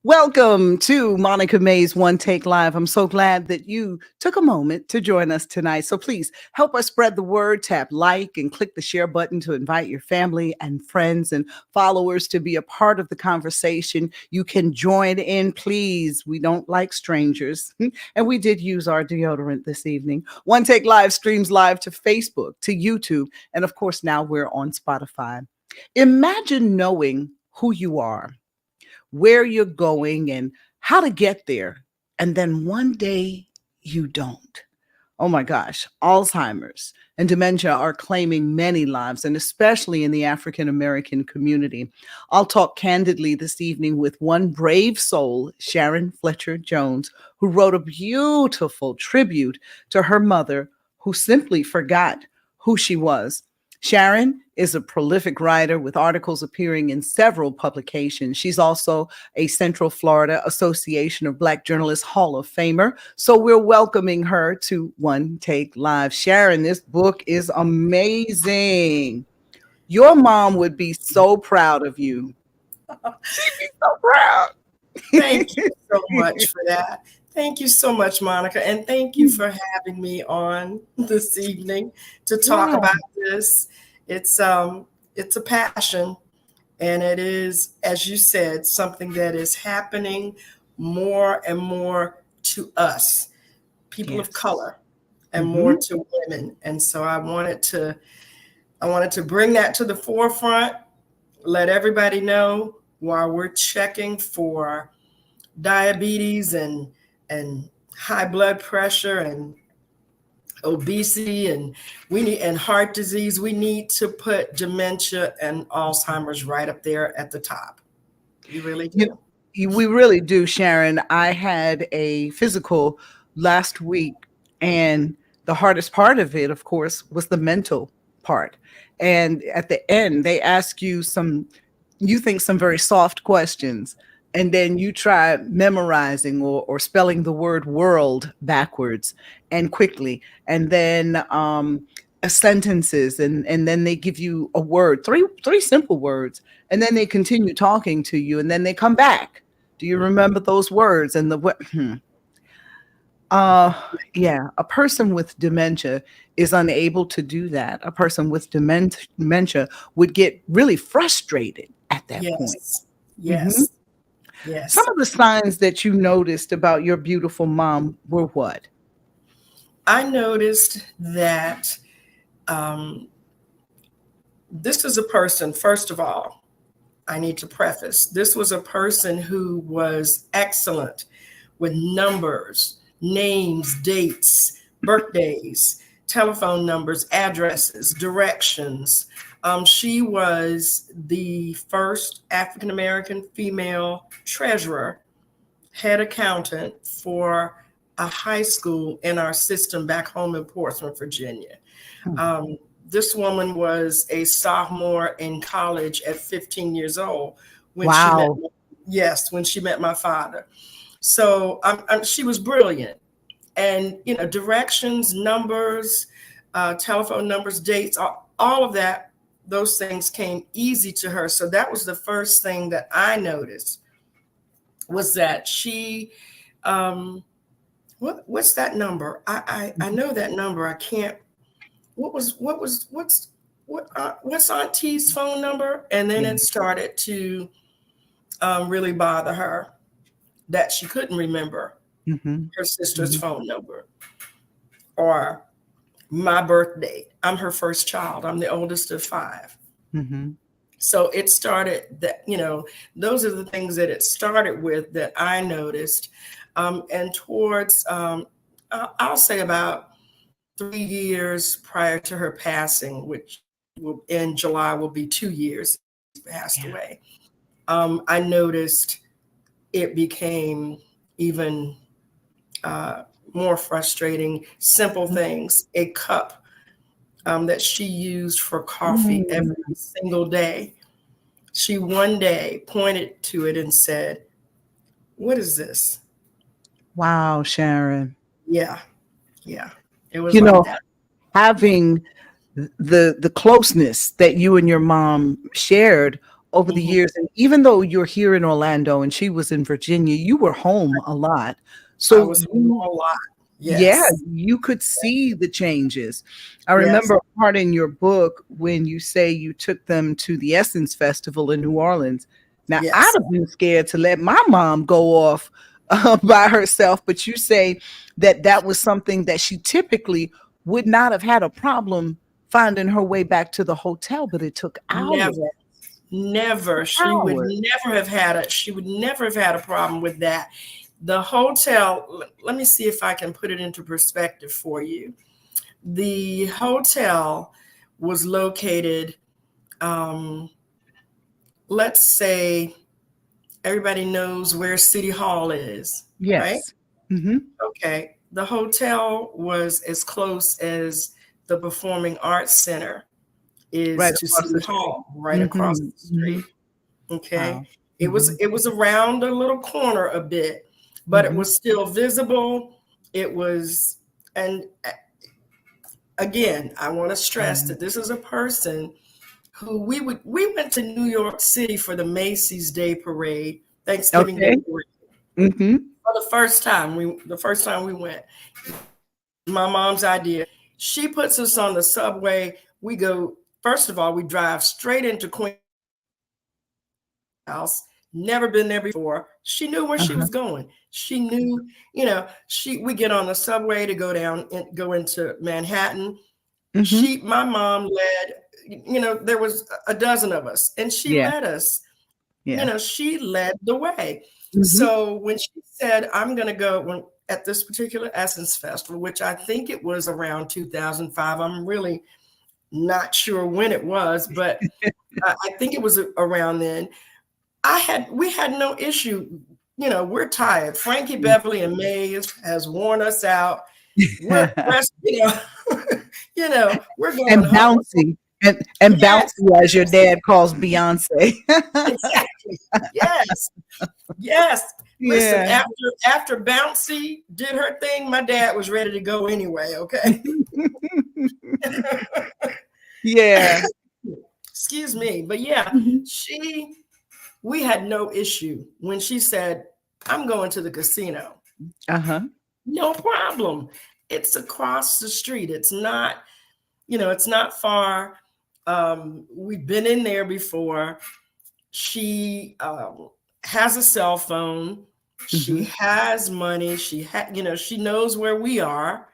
Welcome to Monica May's One Take Live. I'm so glad that you took a moment to join us tonight. So please help us spread the word, tap like and click the share button to invite your family and friends and followers to be a part of the conversation. You can join in, please. We don't like strangers. And we did use our deodorant this evening. One Take Live streams live to Facebook, to YouTube, and of course, now we're on Spotify. Imagine knowing who you are, where you're going, and how to get there. And then one day you don't. Oh my gosh, Alzheimer's and dementia are claiming many lives, and especially in the African American community. I'll talk candidly this evening with one brave soul, Sharon Fletcher Jones, who wrote a beautiful tribute to her mother who simply forgot who she was. Sharon is a prolific writer with articles appearing in several publications. She's also a Central Florida Association of Black Journalists Hall of Famer. So we're welcoming her to One Take Live. Sharon, this book is amazing. Your mom would be so proud of you. She'd be so proud. Thank you so much for that. Thank you so much, Monica. And thank you for having me on this evening to talk about this. It's a passion, and it is, as you said, something that is happening more and more to us, people of color, and more to women. And so I wanted to bring that to the forefront, let everybody know while we're checking for diabetes and high blood pressure and obesity and heart disease. We need to put dementia and Alzheimer's right up there at the top. You really do. We really do, Sharon. I had a physical last week, and the hardest part of it, of course, was the mental part. And at the end, they ask you some very soft questions, and then you try memorizing or spelling the word world backwards and quickly, and then sentences, and then they give you a word, three simple words, and then they continue talking to you, and then they come back. Do you remember those words? And a person with dementia is unable to do that. A person with dementia would get really frustrated at that point. Yes. Yes. Some of the signs that you noticed about your beautiful mom were what? I noticed that this is a person, first of all, I need to preface, this was a person who was excellent with numbers, names, dates, birthdays, telephone numbers, addresses, directions. She was the first African-American female treasurer, head accountant for a high school in our system back home in Portsmouth, Virginia. This woman was a sophomore in college at 15 years old when she met my father. So she was brilliant. And, directions, numbers, telephone numbers, dates, all of that, those things came easy to her. So that was the first thing that I noticed, was that she, what's that number? I know that number. I can't, what's Auntie's phone number? And then it started to really bother her that she couldn't remember her sister's phone number or my birthday. I'm her first child. I'm the oldest of 5. So it started that, those are the things that it started with that I noticed. And towards, I'll say about 3 years prior to her passing, which in July will be 2 years passed away, I noticed it became even more frustrating. Simple things, a cup that she used for coffee every single day. She one day pointed to it and said, "What is this?" Wow, Sharon. Yeah. It was like that. Having the closeness that you and your mom shared over the years. And even though you're here in Orlando and she was in Virginia, you were home a lot. I So was home you, a lot. yeah, Yes. you could see the changes. I Yes. remember a part in your book when you say you took them to the Essence Festival in New Orleans. Now, I'd Yes. have been scared to let my mom go off by herself, but you say that that was something that she typically would not have had a problem finding her way back to the hotel, but it took hours. Never. Never. Hours. She would never have had a problem with that. The hotel, let me see if I can put it into perspective for you. The hotel was located, um, let's say everybody knows where City Hall is, right? Yes. Mm-hmm. Okay. The hotel was as close as the Performing Arts Center is Right to across the City street. Hall, right across Mm-hmm. the Mm-hmm. street. Okay. Wow. Mm-hmm. It was around a little corner a bit, but it Mm-hmm. was still visible. It was, and again, I want to stress Mm-hmm. that this is a person who we went to New York City for the Macy's Day Parade, Thanksgiving Day Okay. Parade. Mm-hmm. For the first time we went, my mom's idea. She puts us on the subway. We go, first of all, we drive straight into Queen House. Never been there before. She knew where she Uh-huh. was going. She knew, we get on the subway to go down and go into Manhattan. Mm-hmm. My mom led, there was a dozen of us, and she Yeah. led us. Yeah. She led the way. Mm-hmm. So when she said, I'm going to go at this particular Essence Festival, which I think it was around 2005, I'm really not sure when it was, but I think it was around then. We had no issue. We're tired. Frankie Beverly and Mays has worn us out. We're rest, we're going And home. bouncy. And Yes, bouncy, as your dad calls Beyonce. exactly. Yes. Yes. Listen, Yeah. after Bouncy did her thing, my dad was ready to go anyway, okay? Yeah. Excuse me. But yeah, Mhm. we had no issue when she said, I'm going to the casino. Uh-huh. No problem. It's across the street. It's not, it's not far. We've been in there before. She has a cell phone. She Mhm. has money. She knows where we are,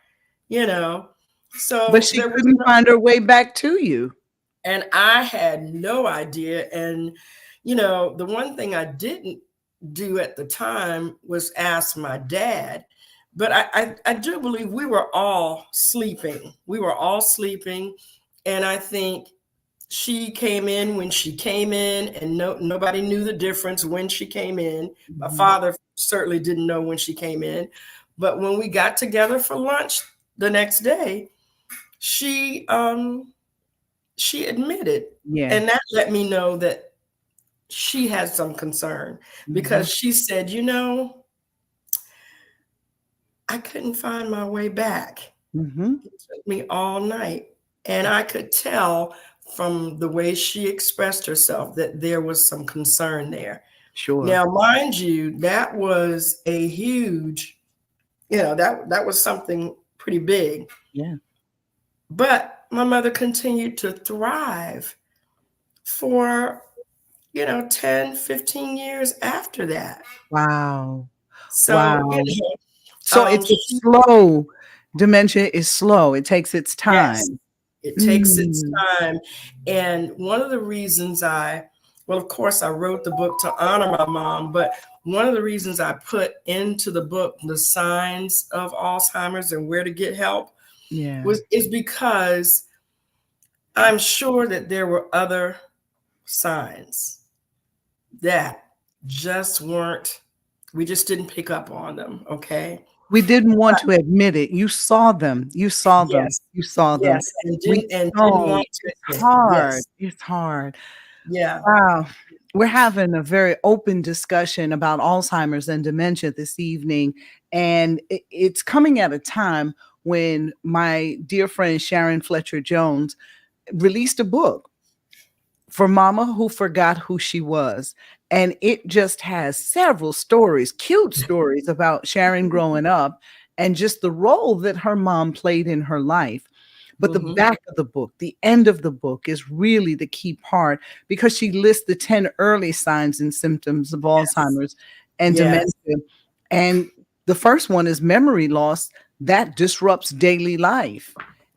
you know. But So she there was couldn't find her way back to you. and I had no idea. And, the one thing I didn't do at the time was ask my dad. But I do believe we were all sleeping. We were all sleeping. And I think she came in when she came in, and nobody knew the difference when she came in. My Mhm. father certainly didn't know when she came in. But when we got together for lunch the next day, she she admitted, Yeah. and that let me know that she had some concern, Mhm. because she said, I couldn't find my way back. Mhm. It took me all night. And I could tell from the way she expressed herself that there was some concern there. Sure. Now, mind you, that was a huge, that was something pretty big. Yeah. But my mother continued to thrive for 10, 15 years after that. Wow. So, Wow. So it's a slow dementia is slow. It takes its yes, time. it takes its Mm. time. And one of the reasons well, of course, I wrote the book to honor my mom, but one of the reasons I put into the book the signs of Alzheimer's and where to get help Yeah. is because I'm sure that there were other signs that just weren't, we just didn't pick up on them. Okay. We didn't want to admit it. You saw them. You saw them. Yes. You saw them. Yes. And We didn't know want to it's admit. hard. Yes. It's hard. Yeah. Wow. We're having a very open discussion about Alzheimer's and dementia this evening. And it's coming at a time when my dear friend Sharon Fletcher Jones released a book for Mama Who Forgot Who She Was. And it just has several stories, cute stories about Sharon growing up and just the role that her mom played in her life. But the back of the book, the end of the book is really the key part because she lists the 10 early signs and symptoms of Alzheimer's and dementia. And the first one is memory loss that disrupts daily life.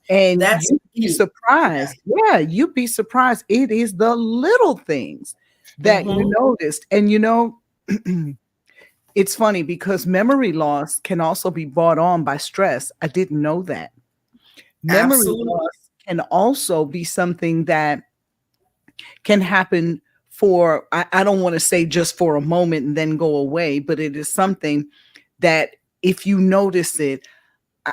And That's you'd be surprised. Yeah, you'd be surprised. It is the little things that you noticed. And it's funny because memory loss can also be brought on by stress. I didn't know that. Memory loss can also be something that can happen for, I don't want to say just for a moment and then go away, but it is something that if you notice it,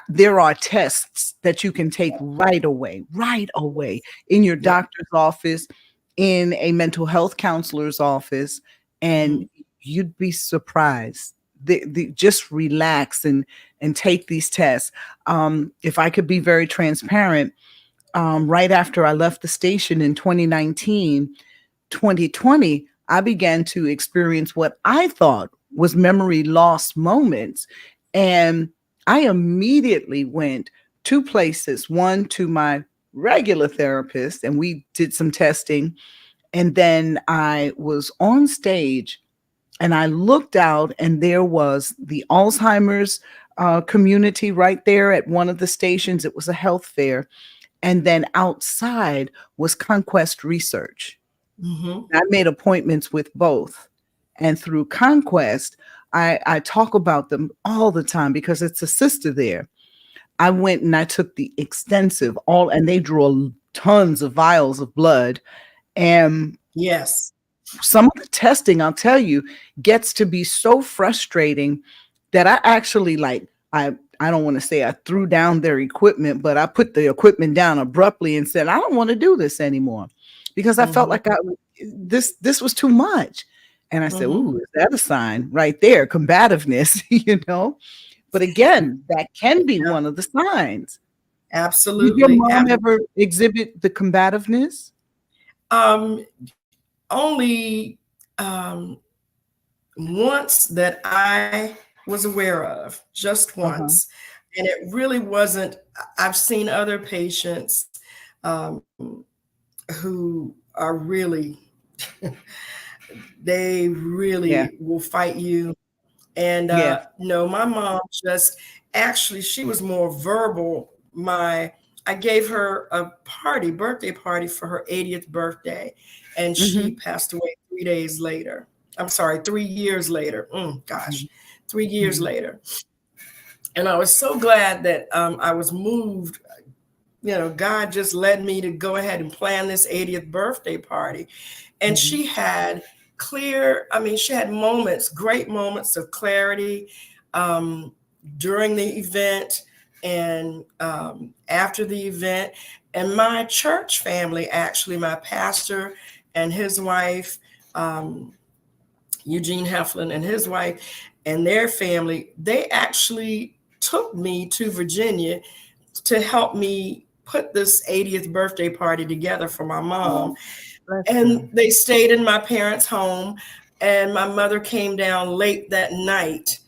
there are tests that you can take right away in your doctor's office, in a mental health counselor's office, and you'd be surprised. Just relax and take these tests. If I could be very transparent, right after I left the station in 2019, 2020, I began to experience what I thought was memory loss moments. And I immediately went 2 places, one to my regular therapist, and we did some testing. And then I was on stage and I looked out, and there was the Alzheimer's community right there at one of the stations. It was a health fair. And then outside was Conquest Research. I made appointments with both. And through Conquest, I talk about them all the time because it's a sister there. I went and I took the extensive and they drew tons of vials of blood. And some of the testing, I'll tell you, gets to be so frustrating that I actually I don't want to say I threw down their equipment, but I put the equipment down abruptly and said, I don't want to do this anymore because I felt like this was too much. And I said, ooh, is that a sign right there? Combativeness, But again, that can be one of the signs. Absolutely. Did your mom ever exhibit the combativeness? Only once that I was aware of, just once. And it really wasn't, I've seen other patients who are really, they really will fight you. And no, my mom just, actually, she was more verbal. I gave her a birthday party for her 80th birthday, and she passed away 3 days later. I'm sorry, 3 years later. 3 years later. And I was so glad that I was moved. God just led me to go ahead and plan this 80th birthday party. And she had she had moments, great moments of clarity during the event and after the event. And my church family, actually, my pastor and his wife, Eugene Heflin and his wife and their family, they actually took me to Virginia to help me put this 80th birthday party together for my mom. And they stayed in my parents' home, and my mother came down late that night.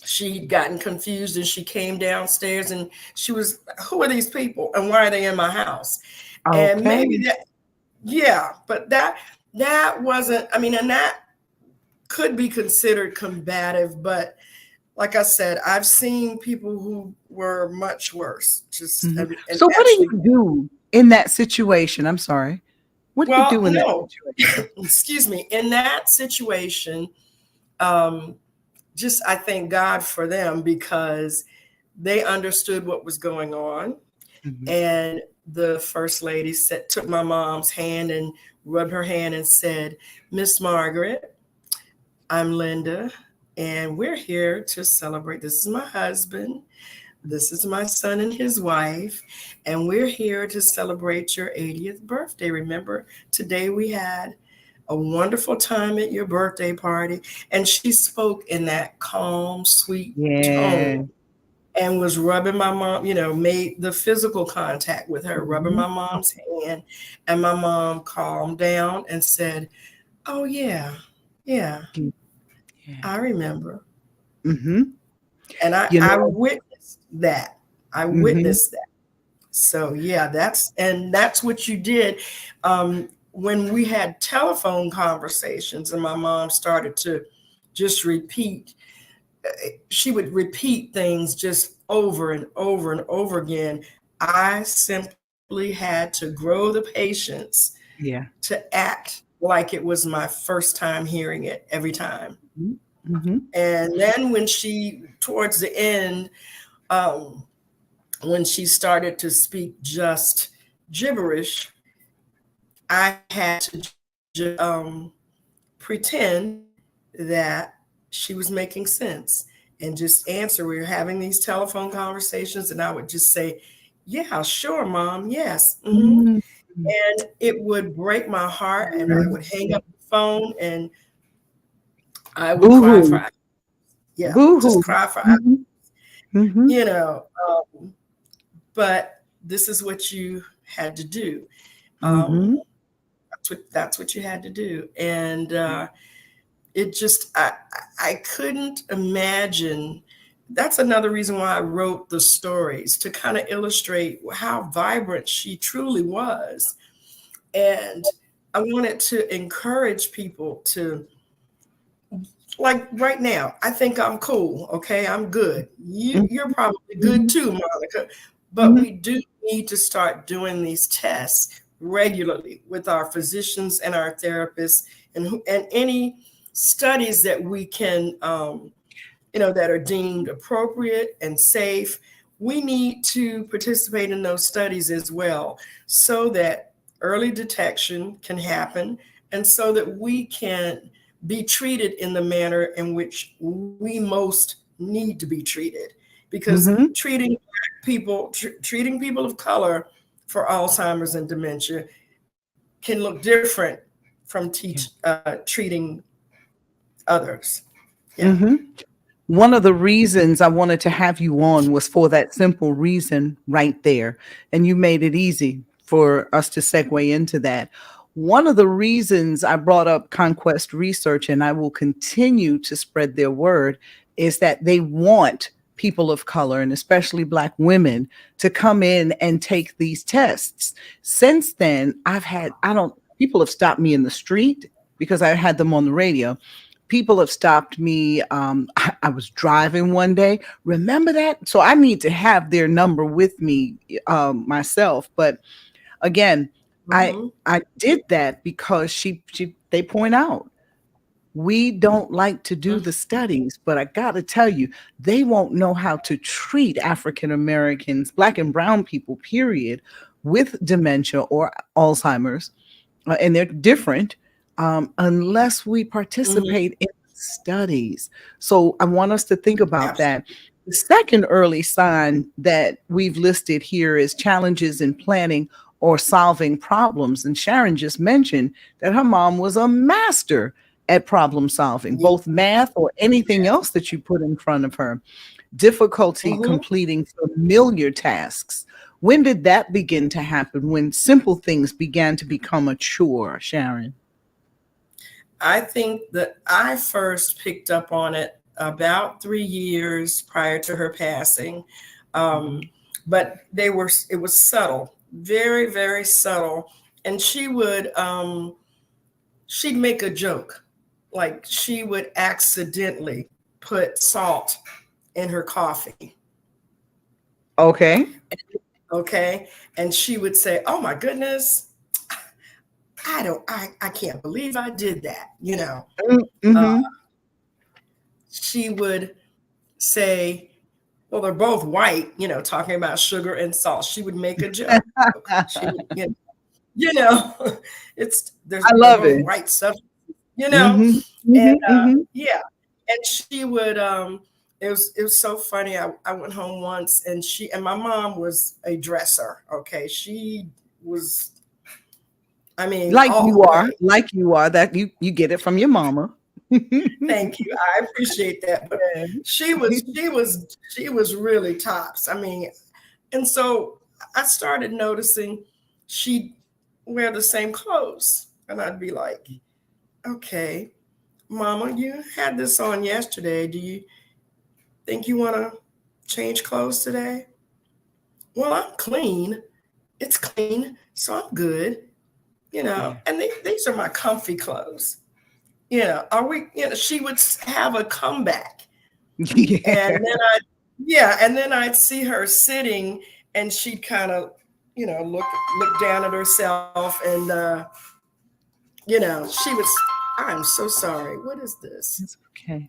She'd gotten confused and she came downstairs and she was, who are these people and why are they in my house? And maybe but that wasn't, and that could be considered combative, but like I said, I've seen people who were much worse. So what do you do in that situation? I'm sorry. What do you do in that situation? Excuse me. In that situation, I thank God for them because they understood what was going on. And the first lady took my mom's hand and rubbed her hand and said, Miss Margaret, I'm Linda, and we're here to celebrate. This is my husband. This is my son and his wife, and we're here to celebrate your 80th birthday. Remember, today we had a wonderful time at your birthday party. And she spoke in that calm, sweet tone. and was rubbing my mom, made the physical contact with her, rubbing Mhm. my mom's hand. And my mom calmed down and said, "Oh, yeah, yeah, Mm, yeah. I remember." Mhm. And You I know, witnessed that. I mhm. witnessed that. So yeah, that's what you did. When we had telephone conversations and my mom started to just repeat, she would repeat things just over and over and over again. I simply had to grow the patience Yeah. to act like it was my first time hearing it every time. Mhm. Mhm. And then when she, towards the end, um, when she started to speak just gibberish, I had to pretend that she was making sense and just answer. We were having these telephone conversations, and I would just say, "Yeah, sure, mom, yes." Mm. And it would break my heart, and I would hang up the phone and I would cry for Boo-hoo. hours. Yeah, just Boo-hoo. cry for hours, Mhm. Mhm. you know. But this is what you had to do. Um, Mhm. that's what you had to do, and it just I couldn't imagine. That's another reason why I wrote the stories, to kind of illustrate how vibrant she truly was. And I wanted to encourage people to, like, right now, I think I'm cool. Okay, I'm good. You're probably good Mhm. too, Monica. But Mhm. we do need to start doing these tests regularly with our physicians and our therapists, and any studies that we can, that are deemed appropriate and safe. We need to participate in those studies as well, so that early detection can happen, and so that we can be treated in the manner in which we most need to be treated. Because Mhm. treating people of color for Alzheimer's and dementia can look different from Yeah. treating others. Yeah. Mhm. One of the reasons I wanted to have you on was for that simple reason right there. And you made it easy for us to segue into that. One of the reasons I brought up Conquest Research, and I will continue to spread their word, is that they want people of color and especially Black women to come in and take these tests. Since then, people have stopped me in the street because I had them on the radio. People have stopped me. I was driving one day. Remember that? So I need to have their number with me myself. But again, I Mhm. I did that because they point out we don't like to do the studies, but I got to tell you, they won't know how to treat African Americans, Black and brown people, period, with dementia or Alzheimer's, and they're different, unless we Mhm. participate in studies. So I want us to think about Absolutely. that. The second early sign that we've listed here is challenges in planning or solving problems. And Sharon just mentioned that her mom was a master at problem solving, Yeah. both math or anything else that you put in front of her. Difficulty Mhm. completing familiar tasks. When did that begin to happen? When simple things began to become a chore, Sharon? I think that I first picked up on it about 3 years prior to her passing. Um, but it was subtle, very, very subtle. And she'd make a joke. Like, she would accidentally put salt in her coffee. Okay. Okay. And she would say, "Oh my goodness, I can't believe I did that." Uh, Mm-hmm. she would say, well, they're both white, talking about sugar and salt. She would make a joke. She would, you know, I they're love both it. white stuff, Mm-hmm. and Mm-hmm. Mm-hmm. yeah, and she would. It was so funny. I went home once, and my mom was a dresser. Okay, she was. I mean, all the way. Like you are, that you get it from your mama. Thank you. I appreciate that. But she was really tops. I mean, and so I started noticing she'd wear the same clothes. And I'd be like, okay, Mama, you had this on yesterday. Do you think you want to change clothes today? Well, I'm clean. It's clean, so I'm good. Yeah. And these are my comfy clothes. Are we, she would have a comeback. Yeah. And then I'd see her sitting and she'd kind of, look down at herself and, she was, I'm so sorry. What is this? It's okay.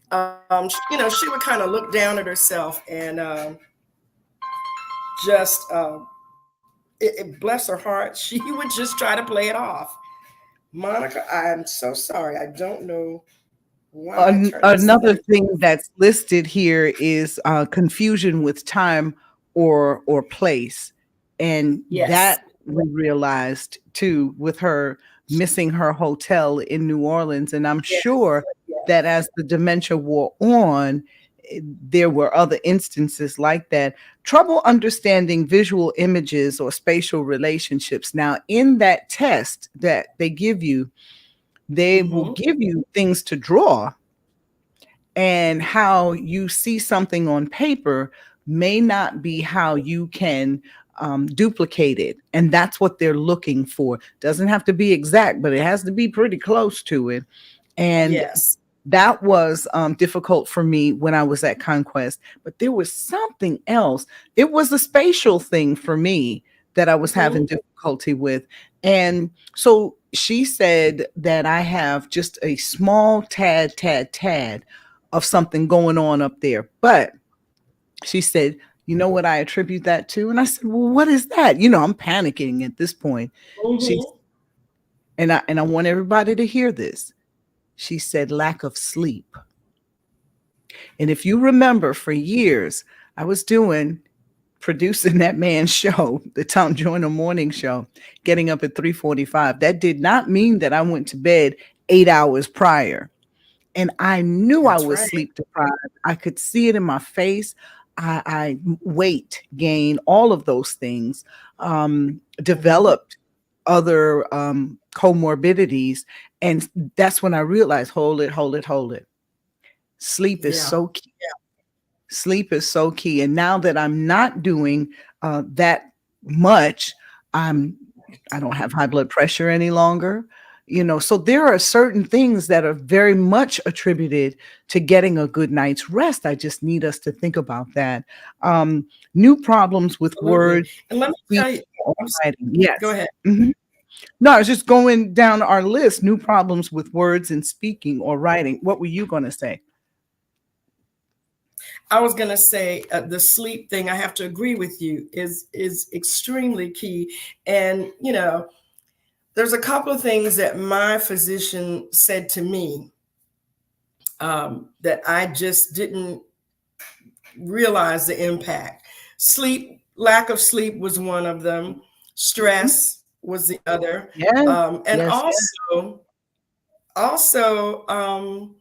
She would kind of look down at herself and just, bless her heart, she would just try to play it off. Monica, I'm so sorry. I don't know why I turned this Another light thing off. that's listed here is confusion with time or place, and Yes. that we realized too with her missing her hotel in New Orleans. And I'm Yes. sure Yes. that as the dementia wore on, there were other instances like that. Trouble understanding visual images or spatial relationships. Now, in that test that they give you, they will Mm-hmm. give you things to draw, and how you see something on paper may not be how you can duplicate it. And that's what they're looking for. Doesn't have to be exact, but it has to be pretty close to it. And Yes. that was difficult for me when I was at Conquest. But there was something else. It was a spatial thing for me that I was having Mm-hmm. difficulty with. And so she said that I have just a small tad of something going on up there. But she said, you know what I attribute that to? And I said, well, what is that? I'm panicking at this point. She Mm-hmm. and I want everybody to hear this. She said lack of sleep. And if you remember, for years, I was producing that man's show, the Tom Joyner Morning Show, getting up at 3:45. That did not mean that I went to bed 8 hours prior. And I knew I That's was right. sleep deprived. I could see it in my face. I weight gain, all of those things, Mm-hmm. developed other comorbidities. And that's when I realized, hold it, hold it, hold it. Sleep is Yeah. so key. Sleep is so key. And now that I'm not doing that much, I'm I don't have high blood pressure any longer. So there are certain things that are very much attributed to getting a good night's rest. I just need us to think about that. New problems with Absolutely. words, And let me speech, tell you, or I'm, s- writing. go Yes. ahead. Mhm. No, I was just going down our list. New problems with words and speaking or writing. What were you going to say? I was going to say the sleep thing. I have to agree with you. Is extremely key. And there's a couple of things that my physician said to me that I just didn't realize the impact. Sleep, lack of sleep was one of them. Mhm. Stress was the other, Yes, and yes, yes. also,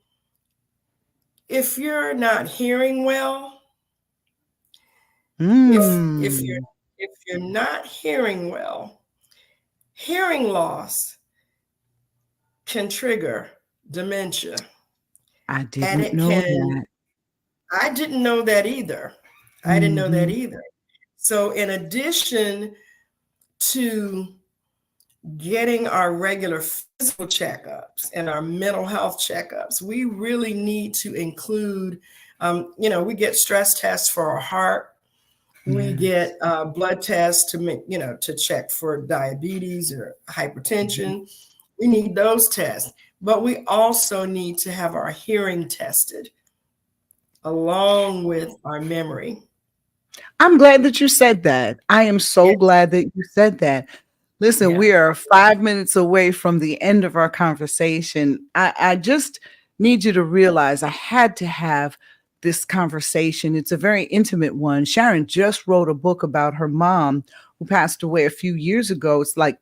if you're not hearing well, if you're Mm, if you're not hearing well, hearing loss can trigger dementia, I and didn't it know can. that. I didn't know that either. I didn't know that Mhm. either. So, in addition to getting our regular physical checkups and our mental health checkups, we really need to include, we get stress tests for our heart. We Yes. get blood tests to make, to check for diabetes or Mhm. hypertension. We need those tests, but we also need to have our hearing tested along with our memory. I'm glad that you said that. I am Yeah, so glad that you said that. Listen, yeah, we are 5 minutes away from the end of our conversation. I just need you to realize I had to have this conversation. It's a very intimate one. Sharon just wrote a book about her mom who passed away a few years ago. It's like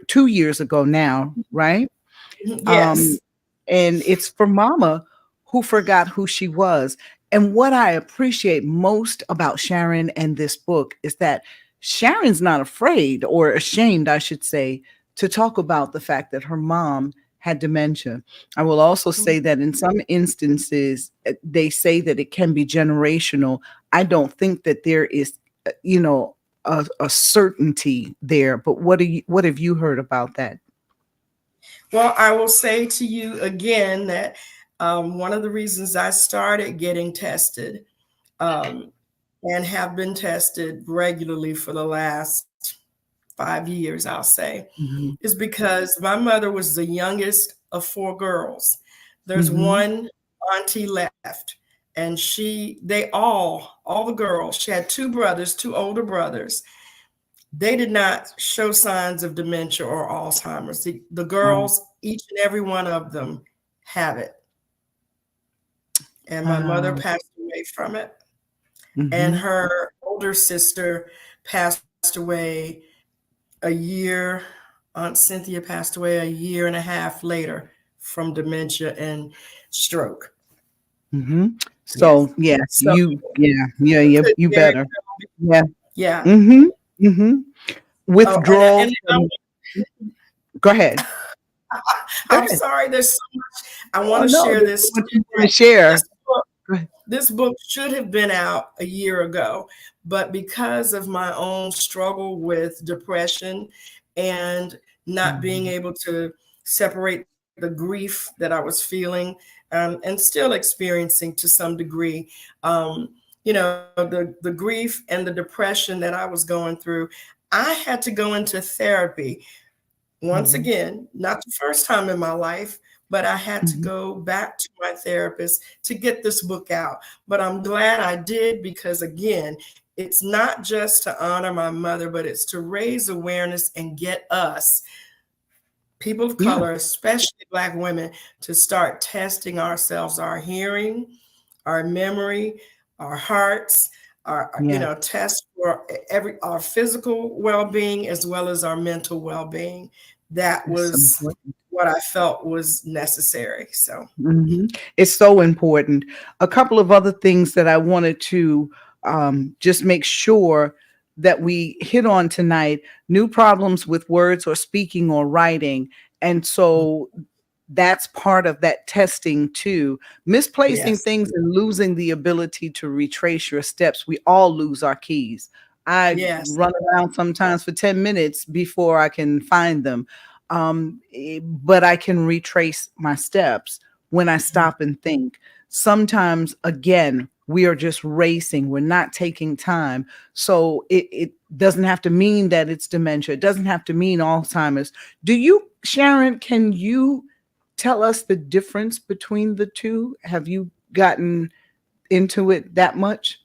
2 years ago now, right? Um, yes. And it's for mama who forgot who she was. And what I appreciate most about Sharon and this book is that Sharon's not afraid, or ashamed, I should say, to talk about the fact that her mom had dementia. I will also say that in some instances, they say that it can be generational. I don't think that there is, you know, a certainty there. But what have you heard about that? Well, I will say to you again that one of the reasons I started getting tested and have been tested regularly for the last 5 years, I'll say, Mhm. is because my mother was the youngest of four girls. There's Mhm. one auntie left, and all the girls, she had two brothers, two older brothers. They did not show signs of dementia or Alzheimer's. The Wow. girls, each and every one of them, have it. And my mother Wow. passed away from it. And Mhm. her older sister passed away a year. Aunt Cynthia passed away a year and a half later from dementia and stroke. Mhm. Yes. So, yeah, So it could you very better. well be. Yeah. Yeah. Mhm. Mhm. Oh, Withdrawal and from Go ahead. Go I'm ahead. sorry. There's so much I want Oh, to no, share there's this so much too. you wanna share. This book, Go ahead. this book should have been out a year ago, but because of my own struggle with depression and not being Mhm. able to separate the grief that I was feeling and still experiencing to some degree, the grief and the depression that I was going through, I had to go into therapy once Mhm. again, not the first time in my life, but I had to Mhm. go back to my therapist to get this book out. But I'm glad I did because, again, it's not just to honor my mother, but it's to raise awareness and get us, people of Yeah. color, especially Black women, to start testing ourselves, our hearing, our memory, our hearts, Yeah. test for our physical well-being as well as our mental well-being. That It's so was important. what I felt was necessary. So Mhm. It's so important. A couple of other things that I wanted to just make sure that we hit on tonight: new problems with words or speaking or writing. And so that's part of that testing too. Misplacing yes, things and losing the ability to retrace your steps. We all lose our keys. I yes, run around sometimes for 10 minutes before I can find them. But I can retrace my steps when I stop and think. Sometimes, again, we are just racing. We're not taking time. So it doesn't have to mean that it's dementia. It doesn't have to mean Alzheimer's. Do you, Sharon, can you tell us the difference between the two? Have you gotten into it that much?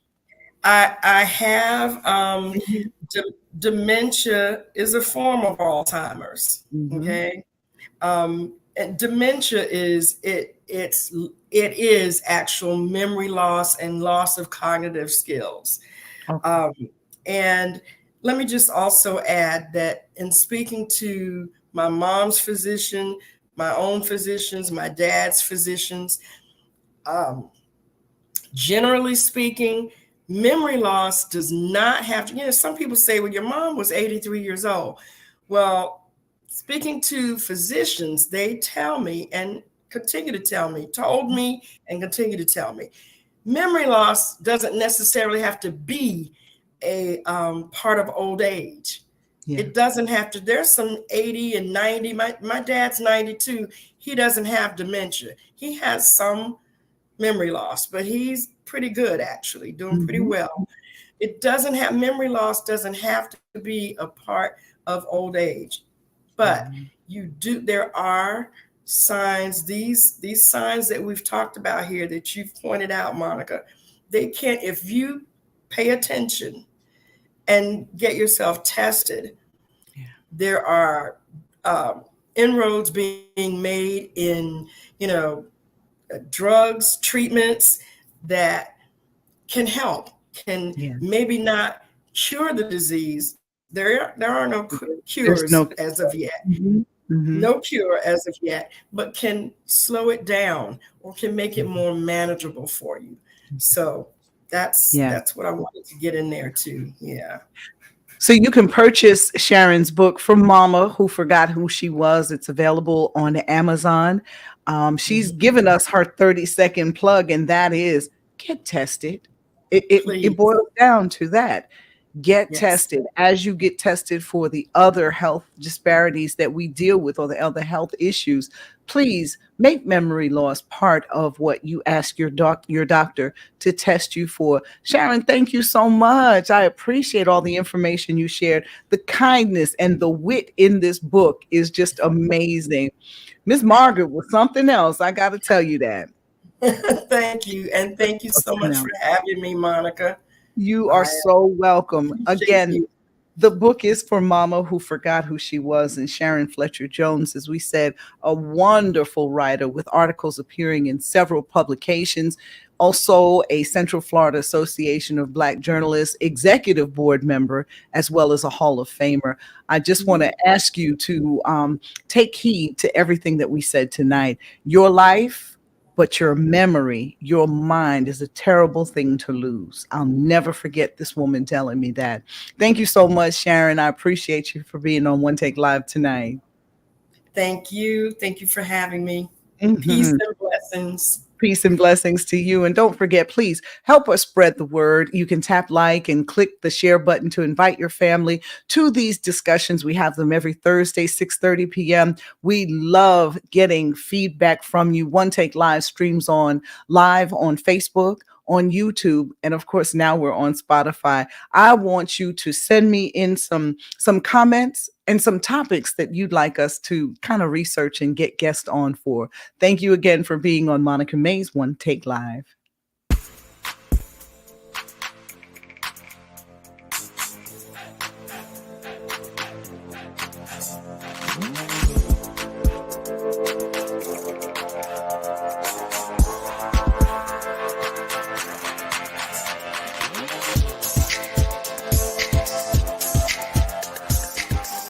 I have Mhm. dementia is a form of Alzheimer's. Mhm. Okay, and dementia it is actual memory loss and loss of cognitive skills. Okay. Um, and let me just also add that in speaking to my mom's physician, my own physicians, my dad's physicians, um, generally speaking, memory loss does not have to, some people say, well, your mom was 83 years old. Well, speaking to physicians, they tell me and continue to tell me, told me and continue to tell me, memory loss doesn't necessarily have to be a part of old age. Yeah. It doesn't have to. There's some 80 and 90. My dad's 92. He doesn't have dementia. He has some memory loss, but he's pretty good actually, doing pretty Mhm. well. It doesn't have Memory loss doesn't have to be a part of old age, but Mhm. there are signs, these signs that we've talked about here that you've pointed out, Monica, they can, if you pay attention and get yourself tested, Yeah. there are inroads being made in, drugs, treatments that can help, can Yeah. maybe not cure the disease. There are no cures There's no as of yet, Mhm. No cure as of yet, but can slow it down or can make it more manageable for you. So that's what I wanted to get in there too. Yeah. So you can purchase Sharon's book from Mama Who Forgot Who She Was. It's available on Amazon. She's given us her 30-second plug, and that is get tested. It Please. boils down to that. Get Yes. tested. As you get tested for the other health disparities that we deal with or the other health issues, please make memory loss part of what you ask your doctor to test you for. Sharon, thank you so much. I appreciate all the information you shared. The kindness and the wit in this book is just amazing. Miss Margaret was something else. I got to tell you that. Thank you. And thank you so much for having me, Monica. You are so welcome. Again, the book is for Mama Who Forgot Who She Was, and Sharon Fletcher Jones, as we said, a wonderful writer with articles appearing in several publications, also a Central Florida Association of Black Journalists executive board member, as well as a Hall of Famer. I just want to ask you to take heed to everything that we said tonight. Your life, but your memory, your mind is a terrible thing to lose. I'll never forget this woman telling me that. Thank you so much, Sharon. I appreciate you for being on One Take Live tonight. Thank you. Thank you for having me. Peace and blessings. Peace and blessings to you. And don't forget, please help us spread the word. You can tap like and click the share button to invite your family to these discussions. We have them every Thursday, 6:30 p.m. We love getting feedback from you. One Take Live streams on live on Facebook, on YouTube, and of course now we're on Spotify. I want you to send me in some comments and some topics that you'd like us to kind of research and get guests on for. Thank you again for being on Monica May's One Take Live.